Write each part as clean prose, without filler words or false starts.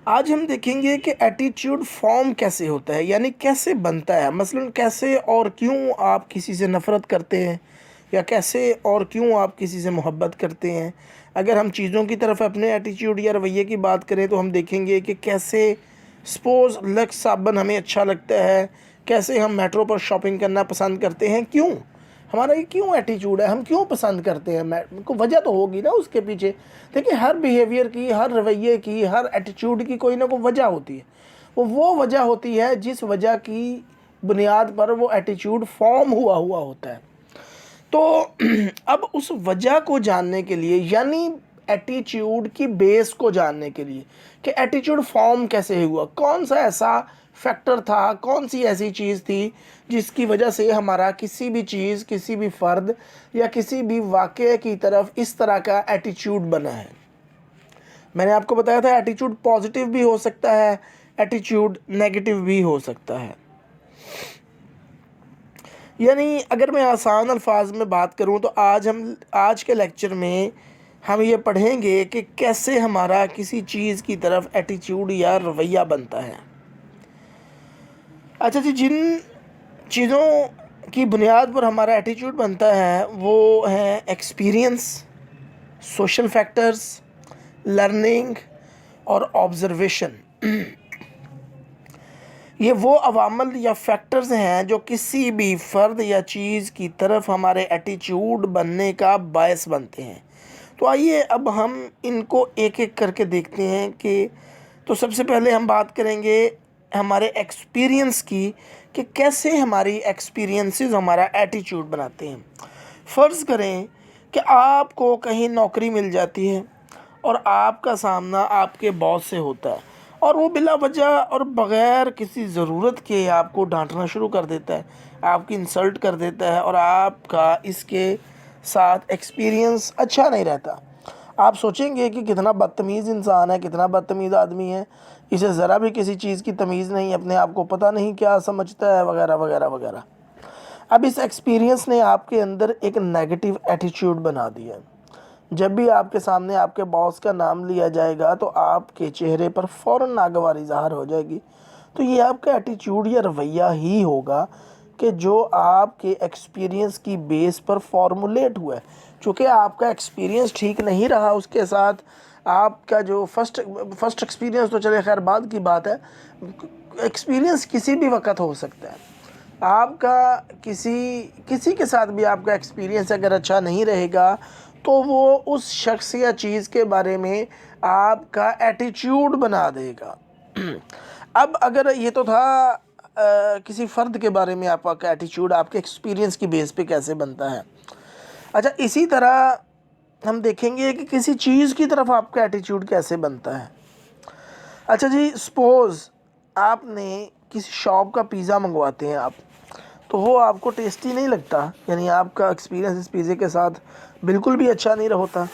आज हम देखेंगे कि एटीट्यूड फॉर्म कैसे होता है, यानी कैसे बनता है। मसलन कैसे और क्यों आप किसी से नफ़रत करते हैं, या कैसे और क्यों आप किसी से मोहब्बत करते हैं। अगर हम चीज़ों की तरफ अपने एटीट्यूड या रवैये की बात करें तो हम देखेंगे कि कैसे सपोज़ लक्स साबन हमें अच्छा लगता है, कैसे हम मेट्रो पर शॉपिंग करना पसंद करते हैं, क्यों हमारा ये क्यों एटीट्यूड है, हम क्यों पसंद करते हैं। मैं को वजह तो होगी ना उसके पीछे। देखिए, हर बिहेवियर की, हर रवैये की, हर एटीट्यूड की कोई ना कोई वजह होती है। वो वजह होती है जिस वजह की बुनियाद पर वो एटीट्यूड फॉर्म हुआ हुआ होता है। तो अब उस वजह को जानने के लिए, यानी एटीट्यूड की बेस को जानने के लिए कि एटीट्यूड फॉर्म कैसे हुआ, कौन सा ऐसा फैक्टर था, कौन सी ऐसी चीज़ थी जिसकी वजह से हमारा किसी भी चीज़, किसी भी फ़र्द या किसी भी वाक़ये की तरफ इस तरह का एटीट्यूड बना है। मैंने आपको बताया था एटीट्यूड पॉजिटिव भी हो सकता है, एटीट्यूड नेगेटिव भी हो सकता है। यानी अगर मैं आसान अल्फाज में बात करूं तो आज के लेक्चर में हम ये पढ़ेंगे कि कैसे हमारा किसी चीज़ की तरफ एटीट्यूड या रवैया बनता है। अच्छा जी, जिन चीज़ों की बुनियाद पर हमारा एटीट्यूड बनता है वो हैं एक्सपीरियंस, सोशल फैक्टर्स, लर्निंग और ऑब्जर्वेशन। ये वो अवामल या फैक्टर्स हैं जो किसी भी फ़र्द या चीज़ की तरफ हमारे एटीट्यूड बनने का बायस बनते हैं। तो आइए अब हम इनको एक एक करके देखते हैं तो सबसे पहले हम बात करेंगे हमारे एक्सपीरियंस की, कि कैसे हमारी एक्सपीरियंसेस हमारा एटीट्यूड बनाते हैं। फ़र्ज़ करें कि आपको कहीं नौकरी मिल जाती है और आपका सामना आपके बॉस से होता है, और वो बिला वजह और बग़ैर किसी ज़रूरत के आपको डांटना शुरू कर देता है, आपकी इंसल्ट कर देता है, और आपका इसके साथ एक्सपीरियंस अच्छा नहीं रहता। आप सोचेंगे कि कितना बदतमीज़ इंसान है, कितना बदतमीज़ आदमी है, इसे ज़रा भी किसी चीज़ की तमीज़ नहीं, अपने आप को पता नहीं क्या समझता है, वगैरह वगैरह वगैरह। अब इस एक्सपीरियंस ने आपके अंदर एक नेगेटिव एटीट्यूड बना दिया। जब भी आपके सामने आपके बॉस का नाम लिया जाएगा तो आपके चेहरे पर फ़ौरन नागवारी ज़ाहिर हो जाएगी। तो ये आपका एटीट्यूड या रवैया ही होगा कि जो आपके एक्सपीरियंस की बेस पर फॉर्मुलेट हुआ है। चूँकि आपका एक्सपीरियंस ठीक नहीं रहा उसके साथ, आपका जो फर्स्ट एक्सपीरियंस तो चले खैर बाद की बात है, एक्सपीरियंस किसी भी वक्त हो सकता है। आपका किसी के साथ भी आपका एक्सपीरियंस अगर अच्छा नहीं रहेगा तो वो उस शख्स या चीज़ के बारे में आपका एटीट्यूड बना देगा। अब अगर ये तो था किसी फ़र्द के बारे में आपका एटीट्यूड आपके एक्सपीरियंस की बेस पे कैसे बनता है। अच्छा, इसी तरह हम देखेंगे कि किसी चीज़ की तरफ आपका एटीट्यूड कैसे बनता है। अच्छा जी, सपोज़ आपने किसी शॉप का पिज़्ज़ा मंगवाते हैं आप, तो वो आपको टेस्टी नहीं लगता, यानी आपका एक्सपीरियंस इस पिज़्ज़े के साथ बिल्कुल भी अच्छा नहीं होता।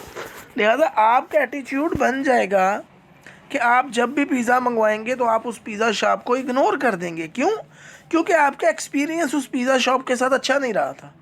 लिहाजा आपका एटीट्यूड बन जाएगा कि आप जब भी पिज़्ज़ा मंगवाएंगे तो आप उस पिज़्ज़ा शॉप को इग्नोर कर देंगे। क्यों? क्योंकि आपका एक्सपीरियंस उस पिज़्ज़ा शॉप के साथ अच्छा नहीं रहा था।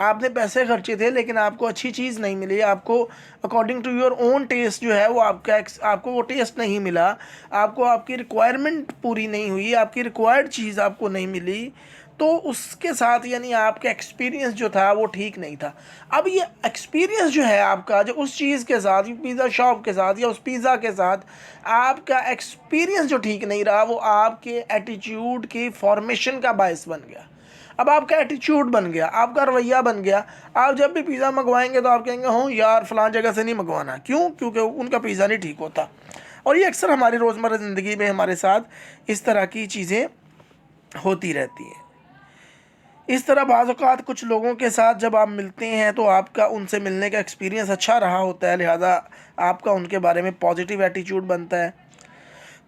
आपने पैसे खर्चे थे लेकिन आपको अच्छी चीज़ नहीं मिली, आपको according to your own taste जो है वो आपको वो टेस्ट नहीं मिला, आपको आपकी रिक्वायरमेंट पूरी नहीं हुई, आपकी रिक्वायर्ड चीज़ आपको नहीं मिली, तो उसके साथ यानी आपका एक्सपीरियंस जो था वो ठीक नहीं था। अब ये एक्सपीरियंस जो है आपका, जो उस चीज़ के साथ, पिज़्ज़ा शॉप के साथ या उस पिज़्ज़ा के साथ आपका एक्सपीरियंस जो ठीक नहीं रहा, वो आपके एटीट्यूड की फॉर्मेशन का बायस बन गया। अब आपका एटीट्यूड बन गया, आपका रवैया बन गया। आप जब भी पिज़्ज़ा मंगवाएंगे तो आप कहेंगे हूँ यार फ़लाँ जगह से नहीं मंगवाना। क्यों? क्योंकि उनका पिज़्ज़ा नहीं ठीक होता। और ये अक्सर हमारी रोज़मर्रा ज़िंदगी में हमारे साथ इस तरह की चीज़ें होती रहती हैं। इस तरह बाज़ औक़ात कुछ लोगों के साथ जब आप मिलते हैं तो आपका उनसे मिलने का एक्सपीरियंस अच्छा रहा होता है, लिहाजा आपका उनके बारे में पॉजिटिव एटीट्यूड बनता है।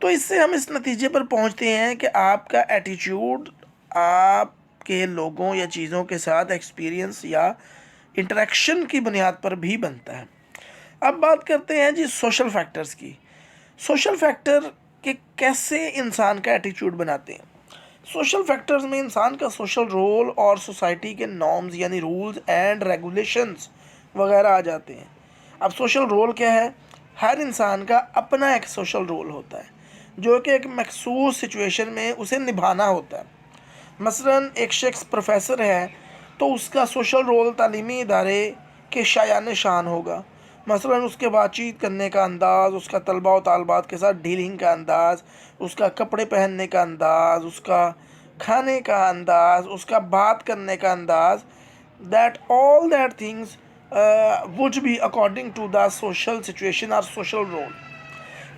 तो इससे हम इस नतीजे पर पहुंचते हैं कि आपका एटीट्यूड आपके लोगों या चीज़ों के साथ एक्सपीरियंस या इंटरेक्शन की बुनियाद पर भी बनता है। अब बात करते हैं जी सोशल फैक्टर्स की। सोशल फैक्टर के कैसे इंसान का एटीट्यूड बनाते हैं। सोशल फैक्टर्स में इंसान का सोशल रोल और सोसाइटी के नॉर्म्स यानी रूल्स एंड रेगुलेशंस वगैरह आ जाते हैं। अब सोशल रोल क्या है? हर इंसान का अपना एक सोशल रोल होता है। जो कि एक मखसूस सिचुएशन में उसे निभाना होता है। मसलन एक शख्स प्रोफेसर है तो उसका सोशल रोल तालीमी इदारे के शायान शान होगा। मसलन उसके बातचीत करने का अंदाज़, उसका तलबा व तालबात के साथ डीलिंग का अंदाज़, उसका कपड़े पहनने का अंदाज़, उसका खाने का अंदाज़, उसका बात करने का अंदाज़, that all that things would be according to the social situation और सोशल रोल।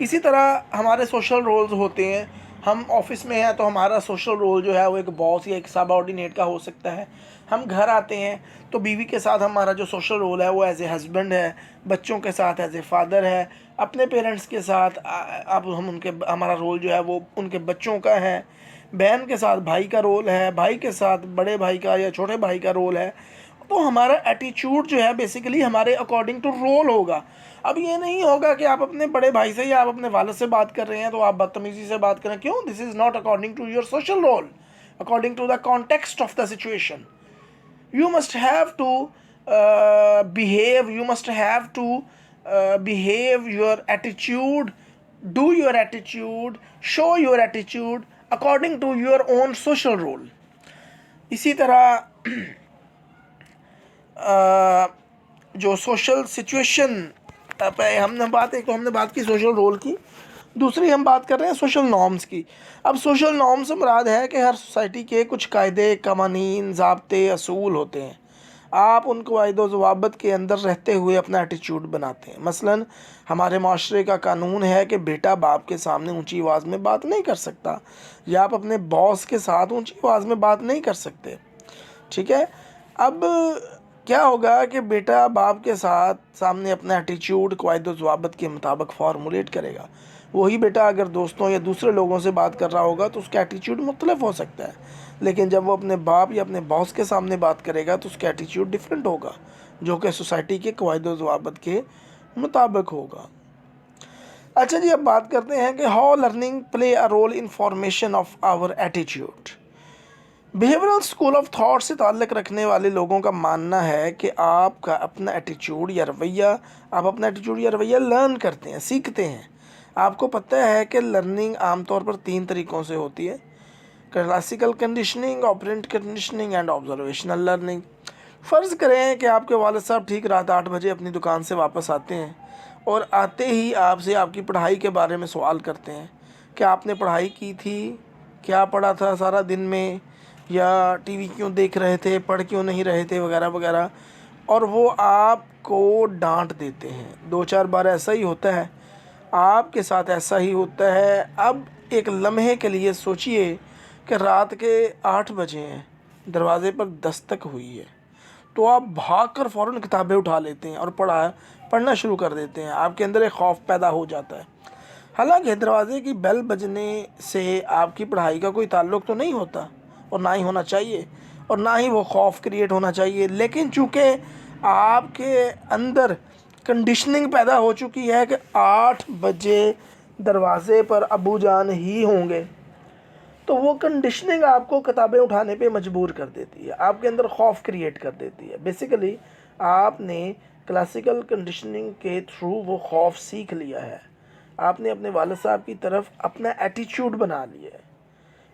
इसी तरह हमारे सोशल रोल्स होते हैं। हम ऑफिस में हैं तो हमारा सोशल रोल जो है वो एक बॉस या एक सबऑर्डिनेट का हो सकता है। हम घर आते हैं तो बीवी के साथ हमारा जो सोशल रोल है वो एज ए हस्बैंड है, बच्चों के साथ एज ए फादर है, अपने पेरेंट्स के साथ अब हम उनके हमारा रोल जो है वो उनके बच्चों का है, बहन के साथ भाई का रोल है, भाई के साथ बड़े भाई का या छोटे भाई का रोल है। तो हमारा एटीट्यूड जो है बेसिकली हमारे अकॉर्डिंग टू रोल होगा। अब ये नहीं होगा कि आप अपने बड़े भाई से या आप अपने वालिद से बात कर रहे हैं तो आप बदतमीज़ी से बात करें। क्यों? This is not according to your social role, according to the context of the situation. You must have to behave, you must have to behave your attitude, do your attitude, show your attitude according to your own social role. इसी तरह जो social situation पे हमने बात की social role की, दूसरी हम बात कर रहे हैं सोशल नॉर्म्स की। अब सोशल नॉर्म्स से मुराद है कि हर सोसाइटी के कुछ कायदे, कवानीन, ज़ाब्ते, असूल होते हैं। आप उन कायदो ज़वाबित के अंदर रहते हुए अपना एटीट्यूड बनाते हैं। मसलन हमारे माशरे का कानून है कि बेटा बाप के सामने ऊंची आवाज़ में बात नहीं कर सकता, या आप अपने बॉस के साथ ऊंची आवाज़ में बात नहीं कर सकते। ठीक है। अब क्या होगा कि बेटा बाप के साथ सामने अपना एटीट्यूड कायदो ज़वाबित के मुताबिक फार्मूलेट करेगा। वही बेटा अगर दोस्तों या दूसरे लोगों से बात कर रहा होगा तो उसका एटीट्यूड मुख्तलिफ हो सकता है, लेकिन जब वो अपने बाप या अपने बॉस के सामने बात करेगा तो उसका एटीट्यूड डिफरेंट होगा, जो कि सोसाइटी के कायदो ज़वाबित के मुताबिक होगा। अच्छा जी, अब बात करते हैं कि how learning play a role in formation of our attitude. Behavioural school of thought से ताल्लुक़ रखने वाले लोगों का मानना है कि आपका अपना एटीट्यूड या रवैया लर्न करते हैं, सीखते हैं। आपको पता है कि लर्निंग आमतौर पर 3 तरीक़ों से होती है: classical conditioning, operant conditioning and observational learning. फ़र्ज़ करें कि आपके वालिद साहब ठीक रात 8 बजे अपनी दुकान से वापस आते हैं और आते ही आपसे आपकी पढ़ाई के बारे में सवाल करते हैं कि आपने पढ़ाई की थी, क्या पढ़ा था सारा दिन में, या टीवी क्यों देख रहे थे, पढ़ क्यों नहीं रहे थे, वगैरह वगैरह, और वो आपको डांट देते हैं। 2-4 बार ऐसा ही होता है, आपके साथ ऐसा ही होता है। अब एक लम्हे के लिए सोचिए कि रात के 8 बजे हैं, दरवाज़े पर दस्तक हुई है, तो आप भागकर फ़ौरन किताबें उठा लेते हैं और पढ़ना शुरू कर देते हैं। आपके अंदर एक खौफ पैदा हो जाता है। हालांकि दरवाज़े की बेल बजने से आपकी पढ़ाई का कोई ताल्लुक़ तो नहीं होता, और ना ही होना चाहिए, और ना ही वो खौफ क्रिएट होना चाहिए, लेकिन चूँकि आपके अंदर कंडीशनिंग पैदा हो चुकी है कि 8 बजे दरवाज़े पर अबू जान ही होंगे, तो वो कंडीशनिंग आपको किताबें उठाने पे मजबूर कर देती है, आपके अंदर खौफ क्रिएट कर देती है। बेसिकली आपने क्लासिकल कंडीशनिंग के थ्रू वो खौफ सीख लिया है, आपने अपने वालिद साहब की तरफ अपना एटीट्यूड बना लिया है।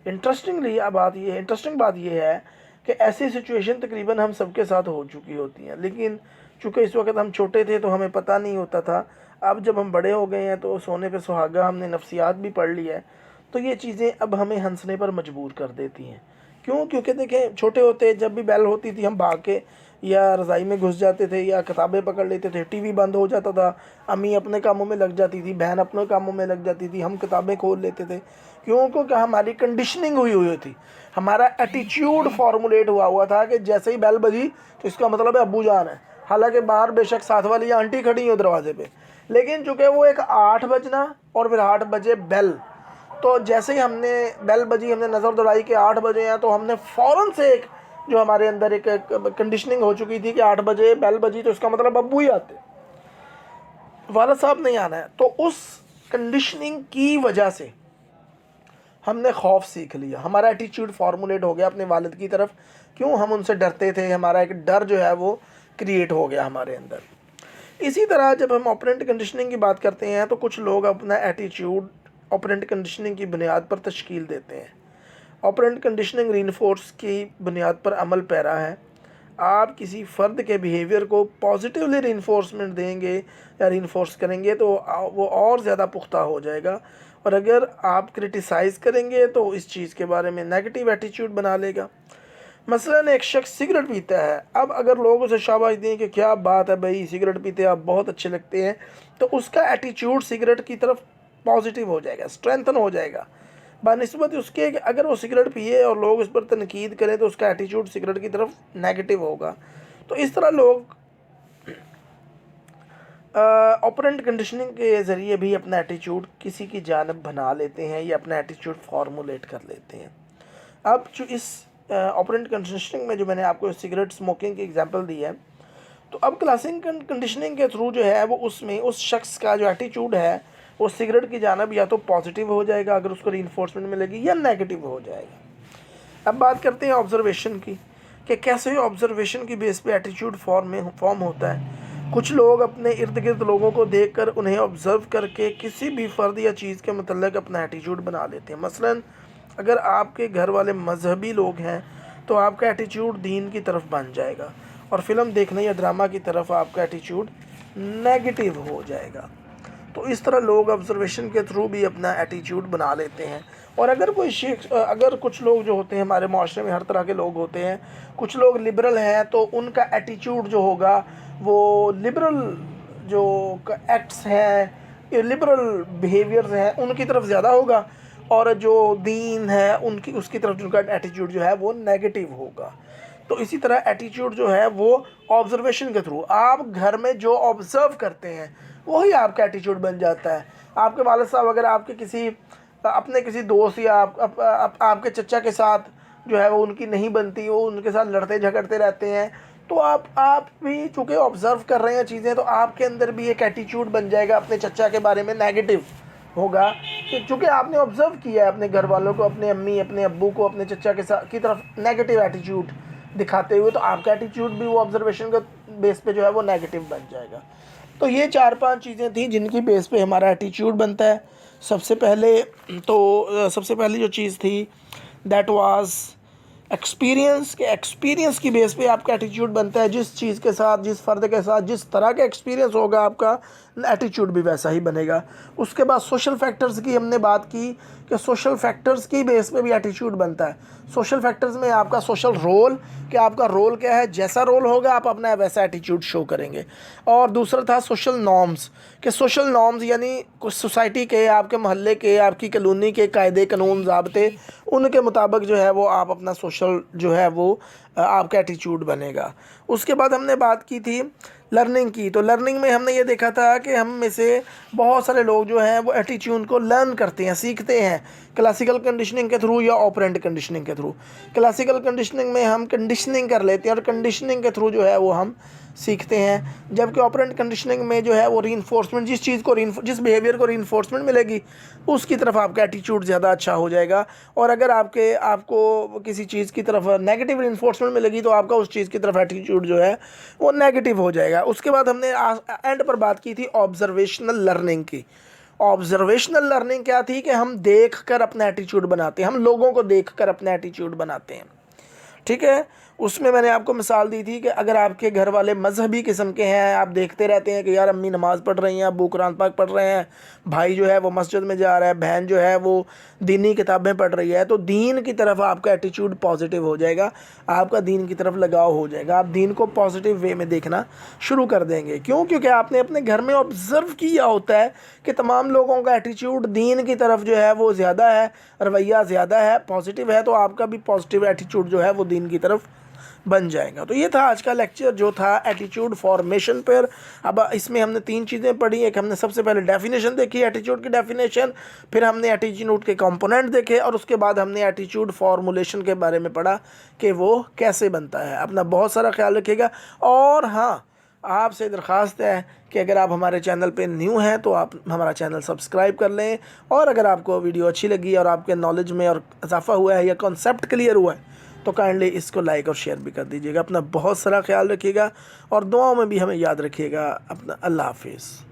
इंटरेस्टिंग बात ये है कि ऐसी सिचुएशन तकरीबन हम सबके साथ हो चुकी होती हैं, लेकिन चूँकि इस वक्त हम छोटे थे तो हमें पता नहीं होता था। अब जब हम बड़े हो गए हैं तो सोने पे सुहागा, हमने नफ्सियात भी पढ़ ली है, तो ये चीज़ें अब हमें हंसने पर मजबूर कर देती हैं। क्यों? क्योंकि देखें, छोटे होते जब भी बेल होती थी हम भाग के या रज़ाई में घुस जाते थे या किताबें पकड़ लेते थे, टीवी बंद हो जाता था, अम्मी अपने कामों में लग जाती थी, बहन अपने कामों में लग जाती थी, हम किताबें खोल लेते थे। क्यों? क्योंकि हमारी कंडीशनिंग हुई थी, हमारा एटीट्यूड फार्मूलेट हुआ था कि जैसे ही बेल बजी तो इसका मतलब है अब्बू जान है। हालांकि बाहर बेशक साथ वाली आंटी खड़ी हो दरवाजे पे, लेकिन चूँकि वो एक 8 बजना और फिर 8 बजे बेल, तो जैसे ही हमने बेल बजी, हमने नज़र दौड़ाई कि 8 बजे हैं, तो हमने फ़ौरन से एक जो हमारे अंदर एक कंडीशनिंग हो चुकी थी कि 8 बजे बेल बजी तो इसका मतलब अब्बू ही आते, वालिद साहब नहीं आना है। तो उस कंडीशनिंग की वजह से हमने खौफ सीख लिया, हमारा एटीट्यूड फार्मूलेट हो गया अपने वालिद की तरफ। क्यों? हम उनसे डरते थे, हमारा एक डर जो है वो क्रिएट हो गया हमारे अंदर। इसी तरह जब हम ऑपरेंट कंडीशनिंग की बात करते हैं तो कुछ लोग अपना एटीट्यूड ऑपरेंट कंडीशनिंग की बुनियाद पर तश्कील देते हैं। ऑपरेंट कंडीशनिंग रीइंफोर्स की बुनियाद पर अमल पैरा है। आप किसी फ़र्द के बिहेवियर को पॉजिटिवली रीइंफोर्समेंट देंगे या रीइंफोर्स करेंगे तो वो और ज़्यादा पुख्ता हो जाएगा, और अगर आप क्रिटिसाइज़ करेंगे तो इस चीज़ के बारे में नेगेटिव एटीट्यूड बना लेगा। मसलन एक शख्स सिगरेट पीता है, अब अगर लोग उसे शाबाश दें कि क्या बात है भाई, सिगरेट पीते आप बहुत अच्छे लगते हैं, तो उसका एटीट्यूड सिगरेट की तरफ पॉजिटिव हो जाएगा, स्ट्रेंथन हो जाएगा बानिस्बत उसके। अगर वो सिगरेट पिए और लोग उस पर तनकीद करें तो उसका एटीट्यूड सिगरेट की तरफ नेगेटिव होगा। तो इस तरह लोग ऑपरेंट कंडीशनिंग के ज़रिए भी अपना एटीट्यूड किसी की जानब बना लेते हैं या अपना एटीट्यूड फार्मूलेट कर लेते हैं। अब जो इस ऑपरेंट कंडीशनिंग में जो मैंने आपको सिगरेट स्मोकिंग की एग्जांपल दी है, तो अब क्लासिंग कंडीशनिंग के थ्रू जो है वो उसमें उस शख्स का जो एटीट्यूड है वो सिगरेट की जानब या तो पॉजिटिव हो जाएगा अगर उसको रीइंफोर्समेंट मिलेगी, या नेगेटिव हो जाएगा। अब बात करते हैं ऑब्जर्वेशन की कि कैसे ऑब्जर्वेशन की बेस पे एटीट्यूड फॉर्म होता है। कुछ लोग अपने इर्द गिर्द लोगों को देखकर उन्हें ऑब्ज़र्व करके किसी भी फ़र्द या चीज़ के मतलब अपना एटीट्यूड बना लेते हैं। मसलन अगर आपके घर वाले मजहबी लोग हैं तो आपका एटीट्यूड दीन की तरफ बन जाएगा, और फिल्म देखने या ड्रामा की तरफ आपका एटीट्यूड नेगेटिव हो जाएगा। तो इस तरह लोग ऑब्जर्वेशन के थ्रू भी अपना एटीट्यूड बना लेते हैं। और अगर कुछ लोग जो होते हैं, हमारे माशरे में हर तरह के लोग होते हैं, कुछ लोग लिबरल हैं तो उनका एटीट्यूड जो होगा वो लिबरल जो एक्ट्स हैं, लिबरल बिहेवियर्स हैं उनकी तरफ ज़्यादा होगा, और जो दीन है उसकी तरफ उनका एटीट्यूड जो है वो नेगेटिव होगा। तो इसी तरह एटीट्यूड जो है वो ऑब्जर्वेशन के थ्रू, आप घर में जो ऑब्ज़र्व करते हैं वही आपका एटीट्यूड बन जाता है। आपके वालिद साहब अगर आपके अपने किसी दोस्त या आपके चचा के साथ जो है वो उनकी नहीं बनती, वो उनके साथ लड़ते झगड़ते रहते हैं, तो आप भी चूँकि ऑब्ज़र्व कर रहे हैं चीज़ें, तो आपके अंदर भी एक एटीट्यूड बन जाएगा अपने चचा के बारे में नेगेटिव होगा, क्योंकि आपने ऑब्ज़र्व किया है अपने घर वालों को, अपने अम्मी अपने अब्बू को अपने चचा के साथ की तरफ नेगेटिव एटीट्यूड दिखाते हुए, तो आपका एटीट्यूड भी वो ऑब्जर्वेशन का बेस पे जो है वो नेगेटिव बन जाएगा। तो ये 4-5 चीज़ें थी जिनकी बेस पे हमारा एटीट्यूड बनता है। सबसे पहली जो चीज़ थी दैट वाज एक्सपीरियंस, के एक्सपीरियंस की बेस पे आपका एटीट्यूड बनता है। जिस चीज़ के साथ, जिस फ़र्द के साथ जिस तरह का एक्सपीरियंस होगा आपका एटीट्यूड भी वैसा ही बनेगा। उसके बाद सोशल फैक्टर्स की हमने बात की कि सोशल फैक्टर्स की बेस पे भी एटीट्यूड बनता है। सोशल फैक्टर्स में आपका सोशल रोल, कि आपका रोल क्या है, जैसा रोल होगा आप अपना वैसा एटीट्यूड शो करेंगे। और दूसरा था सोशल नॉर्म्स, कि सोशल नॉर्म्स यानी कुछ सोसाइटी के, आपके मोहल्ले के, आपकी कॉलोनी के कायदे कानून ज़ाब्ते, उनके मुताबिक जो है वो आप अपना सोशल जो है वो आपका एटीट्यूड बनेगा। उसके बाद हमने बात की थी लर्निंग की। तो लर्निंग में हमने ये देखा था कि हम में से बहुत सारे लोग जो हैं वो एटीट्यूड को लर्न करते हैं, सीखते हैं, क्लासिकल कंडीशनिंग के थ्रू या ऑपरेंट कंडीशनिंग के थ्रू। क्लासिकल कंडीशनिंग में हम कंडीशनिंग कर लेते हैं और कंडीशनिंग के थ्रू जो है वो हम सीखते हैं, जबकि ऑपरेंट कंडीशनिंग में जो है वो रीइंफोर्समेंट, जिस बिहेवियर को रीइंफोर्समेंट मिलेगी उसकी तरफ आपका एटीट्यूड ज़्यादा अच्छा हो जाएगा। और अगर आपको किसी चीज़ की तरफ नेगेटिव रीइंफोर्समेंट मिलेगी तो आपका उस चीज़ की तरफ एटीट्यूड जो है वो नेगेटिव हो जाएगा। उसके बाद हमने एंड पर बात की थी ऑब्जर्वेशनल लर्निंग की। ऑब्जर्वेशनल लर्निंग क्या थी कि हम देख कर अपना एटीट्यूड बनाते हैं, हम लोगों को देख कर अपना एटीट्यूड बनाते हैं। ठीक है, उसमें मैंने आपको मिसाल दी थी कि अगर आपके घर वाले मजहबी किस्म के हैं, आप देखते रहते हैं कि यार अम्मी नमाज़ पढ़ रही हैं, अब्बू कुरान पाक पढ़ रहे हैं, भाई जो है वो मस्जिद में जा रहा है, बहन जो है वो दीनी किताबें पढ़ रही है, तो दीन की तरफ आपका एटीट्यूड पॉजिटिव हो जाएगा, आपका दीन की तरफ लगाव हो जाएगा, आप दीन को पॉजिटिव वे में देखना शुरू कर देंगे। क्यों? क्योंकि आपने अपने घर में ऑब्ज़र्व किया होता है कि तमाम लोगों का एटीट्यूड दीन की तरफ जो है वो ज़्यादा है, रवैया ज़्यादा है, पॉजिटिव है, तो आपका भी पॉजिटिव एटीट्यूड जो है वो दीन की तरफ बन जाएगा। तो ये था आज का लेक्चर जो था एटीट्यूड फॉर्मेशन पर। अब इसमें हमने 3 चीज़ें पढ़ी। एक हमने सबसे पहले डेफिनेशन देखी, एटीट्यूड की डेफिनेशन, फिर हमने एटीट्यूड के कंपोनेंट देखे, और उसके बाद हमने एटीट्यूड फॉर्मुलेशन के बारे में पढ़ा कि वो कैसे बनता है। अपना बहुत सारा ख्याल रखिएगा। और हाँ, आपसे दरख्वास्त है कि अगर आप हमारे चैनल पे न्यू हैं तो आप हमारा चैनल सब्सक्राइब कर लें, और अगर आपको वीडियो अच्छी लगी और आपके नॉलेज में और इजाफा हुआ है या कॉन्सेप्ट क्लियर हुआ है तो काइंडली इसको लाइक और शेयर भी कर दीजिएगा। अपना बहुत सारा ख्याल रखिएगा और दुआओं में भी हमें याद रखिएगा। अपना अल्लाह हाफिज़।